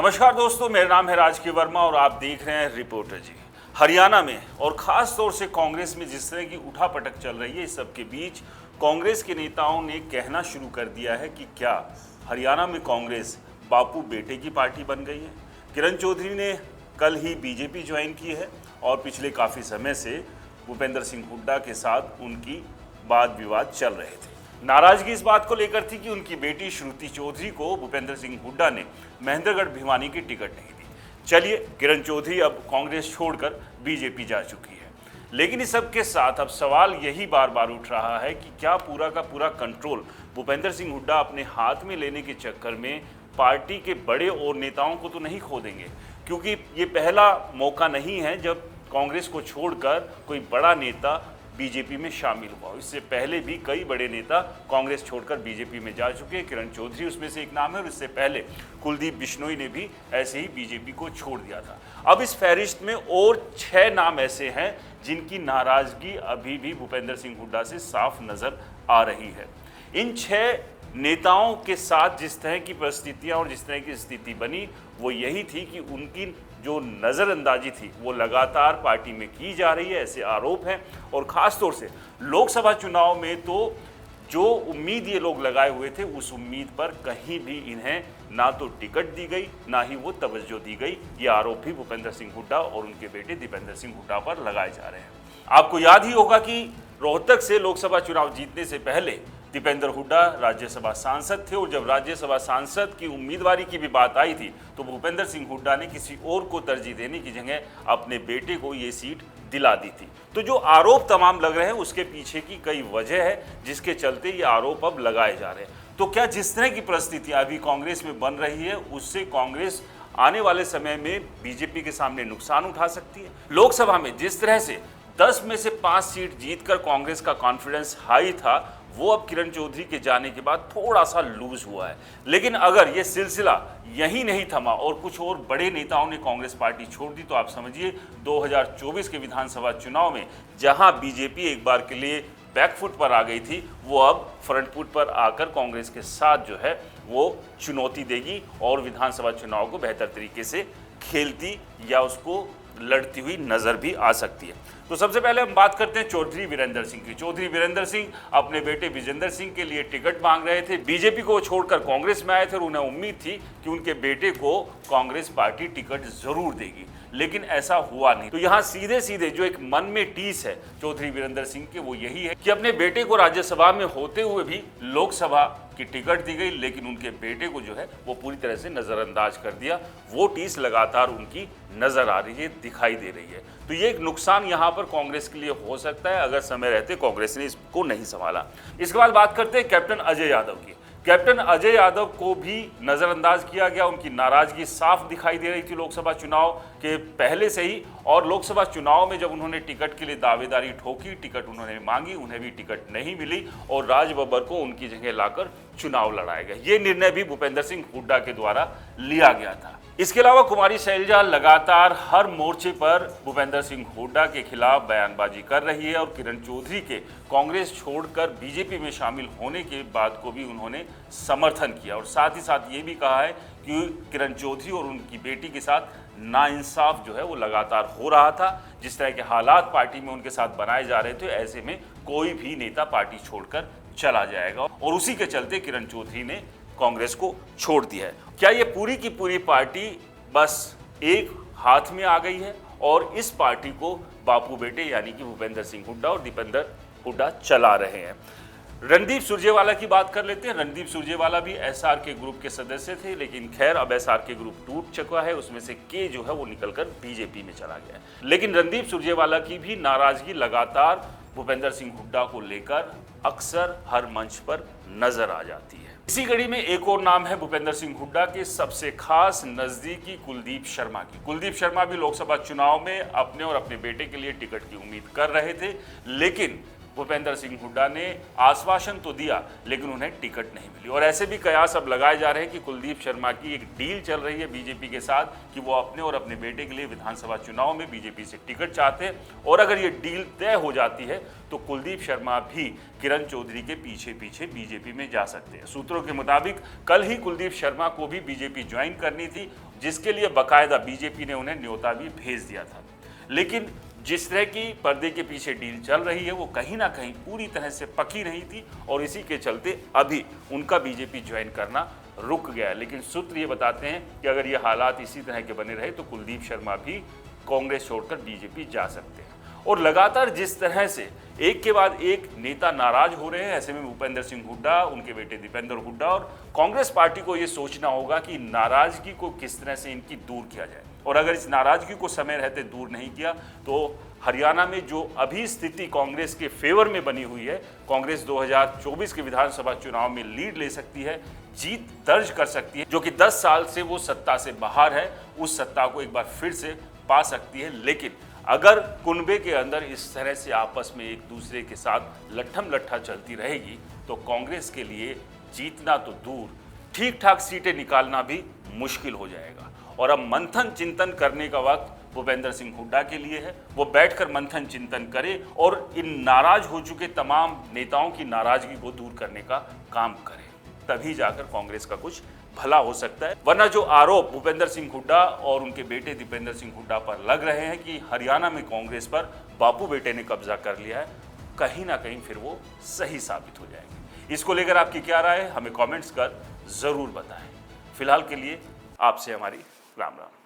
नमस्कार दोस्तों, मेरा नाम है राजकी वर्मा और आप देख रहे हैं रिपोर्टर जी। हरियाणा में और ख़ास तौर से कांग्रेस में जिस तरह की उठापटक चल रही है, इस सब के बीच कांग्रेस के नेताओं ने कहना शुरू कर दिया है कि क्या हरियाणा में कांग्रेस बापू बेटे की पार्टी बन गई है। किरण चौधरी ने कल ही बीजेपी ज्वाइन की है और पिछले काफ़ी समय से भूपेंद्र सिंह हुड्डा के साथ उनकी वाद विवाद चल रहे थे। नाराजगी इस बात को लेकर थी कि उनकी बेटी श्रुति चौधरी को भूपेंद्र सिंह हुड्डा ने महेंद्रगढ़ भिवानी की टिकट नहीं दी। चलिए, किरण चौधरी अब कांग्रेस छोड़कर बीजेपी जा चुकी है, लेकिन इस सब के साथ अब सवाल यही बार बार उठ रहा है कि क्या पूरा का पूरा कंट्रोल भूपेंद्र सिंह हुड्डा अपने हाथ में लेने के चक्कर में पार्टी के बड़े और नेताओं को तो नहीं खो देंगे, क्योंकि ये पहला मौका नहीं है जब कांग्रेस को छोड़कर कोई बड़ा नेता बीजेपी में शामिल हुआ। इससे पहले भी कई बड़े नेता कांग्रेस छोड़कर बीजेपी में जा चुके हैं। किरण चौधरी उसमें से एक नाम है और इससे पहले कुलदीप बिश्नोई ने भी ऐसे ही बीजेपी को छोड़ दिया था। अब इस फहरिस्त में और 6 नाम ऐसे हैं जिनकी नाराजगी अभी भी भूपेंद्र सिंह हुड्डा से साफ नजर आ रही है। इन 6 नेताओं के साथ जिस तरह की परिस्थितियां और जिस तरह की स्थिति बनी, वो यही थी कि उनकी जो नज़रअंदाजी थी वो लगातार पार्टी में की जा रही है, ऐसे आरोप हैं। और ख़ास तौर से लोकसभा चुनाव में तो जो उम्मीद ये लोग लगाए हुए थे, उस उम्मीद पर कहीं भी इन्हें ना तो टिकट दी गई, ना ही वो तवज्जो दी गई। ये आरोप भी भूपेंद्र सिंह हुड्डा और उनके बेटे दीपेंद्र सिंह हुड्डा पर लगाए जा रहे हैं। आपको याद ही होगा कि रोहतक से लोकसभा चुनाव जीतने से पहले दीपेंद्र हुड्डा राज्यसभा सांसद थे और जब राज्यसभा सांसद की उम्मीदवारी की भी बात आई थी तो भूपेंद्र सिंह हुड्डा ने किसी और को तरजीह देने की जगह अपने बेटे को ये सीट दिला दी थी। तो जो आरोप तमाम लग रहे हैं उसके पीछे की कई वजह है जिसके चलते ये आरोप अब लगाए जा रहे हैं। तो क्या जिस तरह की परिस्थितियां अभी कांग्रेस में बन रही है उससे कांग्रेस आने वाले समय में बीजेपी के सामने नुकसान उठा सकती है? लोकसभा में जिस तरह से 10 में से 5 सीट जीतकर कांग्रेस का कॉन्फिडेंस हाई था, वो अब किरण चौधरी के जाने के बाद थोड़ा सा लूज हुआ है। लेकिन अगर ये सिलसिला यही नहीं थमा और कुछ और बड़े नेताओं ने कांग्रेस पार्टी छोड़ दी तो आप समझिए 2024 के विधानसभा चुनाव में जहां बीजेपी एक बार के लिए बैकफुट पर आ गई थी, वो अब फ्रंट फुट पर आकर कांग्रेस के साथ जो है वो चुनौती देगी और विधानसभा चुनाव को बेहतर तरीके से खेलती या उसको लड़ती हुई नजर भी आ सकती है। तो सबसे पहले हम बात करते हैं चौधरी वीरेंद्र सिंह की। चौधरी वीरेंद्र सिंह अपने बेटे विजेंद्र सिंह के लिए टिकट मांग रहे थे। बीजेपी को छोड़कर कांग्रेस में आए थे और उन्हें उम्मीद थी कि उनके बेटे को कांग्रेस पार्टी टिकट जरूर देगी, लेकिन ऐसा हुआ नहीं। तो यहाँ सीधे सीधे जो एक मन में टीस है चौधरी वीरेंद्र सिंह के, वो यही है कि अपने बेटे को राज्यसभा में होते हुए भी लोकसभा की टिकट दी गई, लेकिन उनके बेटे को जो है वो पूरी तरह से नज़रअंदाज कर दिया। वो टीस लगातार उनकी नज़र आ रही है, दिखाई दे रही है। तो ये एक नुकसान यहाँ पर कांग्रेस के लिए हो सकता है अगर समय रहते कांग्रेस ने इसको नहीं संभाला। इसके बाद बात करते हैं कैप्टन अजय यादव की। कैप्टन अजय यादव को भी नज़रअंदाज किया गया। उनकी नाराजगी साफ दिखाई दे रही थी लोकसभा चुनाव के पहले से ही, और लोकसभा चुनाव में जब उन्होंने टिकट के लिए दावेदारी ठोकी, टिकट उन्होंने मांगी, उन्हें भी टिकट नहीं मिली और राज बब्बर को उनकी जगह लाकर चुनाव लड़ाया गया। ये निर्णय भी भूपेंद्र सिंह हुड्डा के द्वारा लिया गया था। इसके अलावा कुमारी शैलजा लगातार हर मोर्चे पर भूपेंद्र सिंह हुड्डा के खिलाफ बयानबाजी कर रही है और किरण चौधरी के कांग्रेस छोड़कर बीजेपी में शामिल होने के बाद को भी उन्होंने समर्थन किया और साथ ही साथ ये भी कहा है कि किरण चौधरी और उनकी बेटी के साथ नाइंसाफ जो है वो लगातार हो रहा था। जिस तरह के हालात पार्टी में उनके साथ बनाए जा रहे थे, ऐसे में कोई भी नेता पार्टी छोड़कर चला जाएगा और उसी के चलते किरण चौधरी ने कांग्रेस को छोड़ दिया है। क्या ये पूरी की पूरी पार्टी बस एक हाथ में आ गई है और इस पार्टी को बापू बेटे यानी कि भूपेंद्र सिंह हुड्डा और दीपेंद्र हुड्डा चला रहे हैं? रणदीप सुरजेवाला की बात कर लेते हैं। रणदीप सुरजेवाला भी एसआर के ग्रुप के सदस्य थे, लेकिन खैर अब एसआर के ग्रुप टूट चुका है। उसमें से के जो है वो निकलकर बीजेपी में चला गया है। लेकिन रणदीप सुरजेवाला की भी नाराजगी लगातार भूपेंद्र सिंह हुड्डा को लेकर अक्सर हर मंच पर नजर आ जाती है। इसी कड़ी में एक और नाम है भूपेंद्र सिंह हुड्डा के सबसे खास नजदीकी कुलदीप शर्मा की। कुलदीप शर्मा भी लोकसभा चुनाव में अपने और अपने बेटे के लिए टिकट की उम्मीद कर रहे थे, लेकिन भूपेंद्र सिंह हुड्डा ने आश्वासन तो दिया लेकिन उन्हें टिकट नहीं मिली। और ऐसे भी कयास अब लगाए जा रहे हैं कि कुलदीप शर्मा की एक डील चल रही है बीजेपी के साथ कि वो अपने और अपने बेटे के लिए विधानसभा चुनाव में बीजेपी से टिकट चाहते हैं, और अगर ये डील तय हो जाती है तो कुलदीप शर्मा भी किरण चौधरी के पीछे पीछे बीजेपी में जा सकते हैं। सूत्रों के मुताबिक कल ही कुलदीप शर्मा को भी बीजेपी ज्वाइन करनी थी, जिसके लिए बाकायदा बीजेपी ने उन्हें न्योता भी भेज दिया था। लेकिन जिस तरह की पर्दे के पीछे डील चल रही है वो कहीं ना कहीं पूरी तरह से पकी नहीं थी, और इसी के चलते अभी उनका बीजेपी ज्वाइन करना रुक गया। लेकिन सूत्र ये बताते हैं कि अगर ये हालात इसी तरह के बने रहे तो कुलदीप शर्मा भी कांग्रेस छोड़कर बीजेपी जा सकते हैं। और लगातार जिस तरह से एक के बाद एक नेता नाराज हो रहे हैं, ऐसे में भूपेंद्र सिंह हुड्डा, उनके बेटे दीपेंद्र हुड्डा और कांग्रेस पार्टी को ये सोचना होगा कि नाराजगी को किस तरह से इनकी दूर किया जाए। और अगर इस नाराजगी को समय रहते दूर नहीं किया तो हरियाणा में जो अभी स्थिति कांग्रेस के फेवर में बनी हुई है, कांग्रेस 2024 के विधानसभा चुनाव में लीड ले सकती है, जीत दर्ज कर सकती है, जो कि 10 साल से वो सत्ता से बाहर है, उस सत्ता को एक बार फिर से पा सकती है। लेकिन अगर कुनबे के अंदर इस तरह से आपस में एक दूसरे के साथ लट्ठम लट्ठा चलती रहेगी तो कांग्रेस के लिए जीतना तो दूर, ठीक ठाक सीटें निकालना भी मुश्किल हो जाएगा। और अब मंथन चिंतन करने का वक्त भूपेंद्र सिंह हुड्डा के लिए है। वो बैठकर मंथन चिंतन करे और इन नाराज हो चुके तमाम नेताओं की नाराजगी को दूर करने का काम करे, तभी जाकर कांग्रेस का कुछ भला हो सकता है। वरना जो आरोप भूपेंद्र सिंह हुड्डा और उनके बेटे दीपेंद्र सिंह हुड्डा पर लग रहे हैं कि हरियाणा में कांग्रेस पर बापू बेटे ने कब्जा कर लिया है, कहीं ना कहीं फिर वो सही साबित हो जाएंगे। इसको लेकर आपकी क्या राय है, हमें कमेंट्स कर जरूर बताएं। फिलहाल के लिए आपसे हमारी राम राम।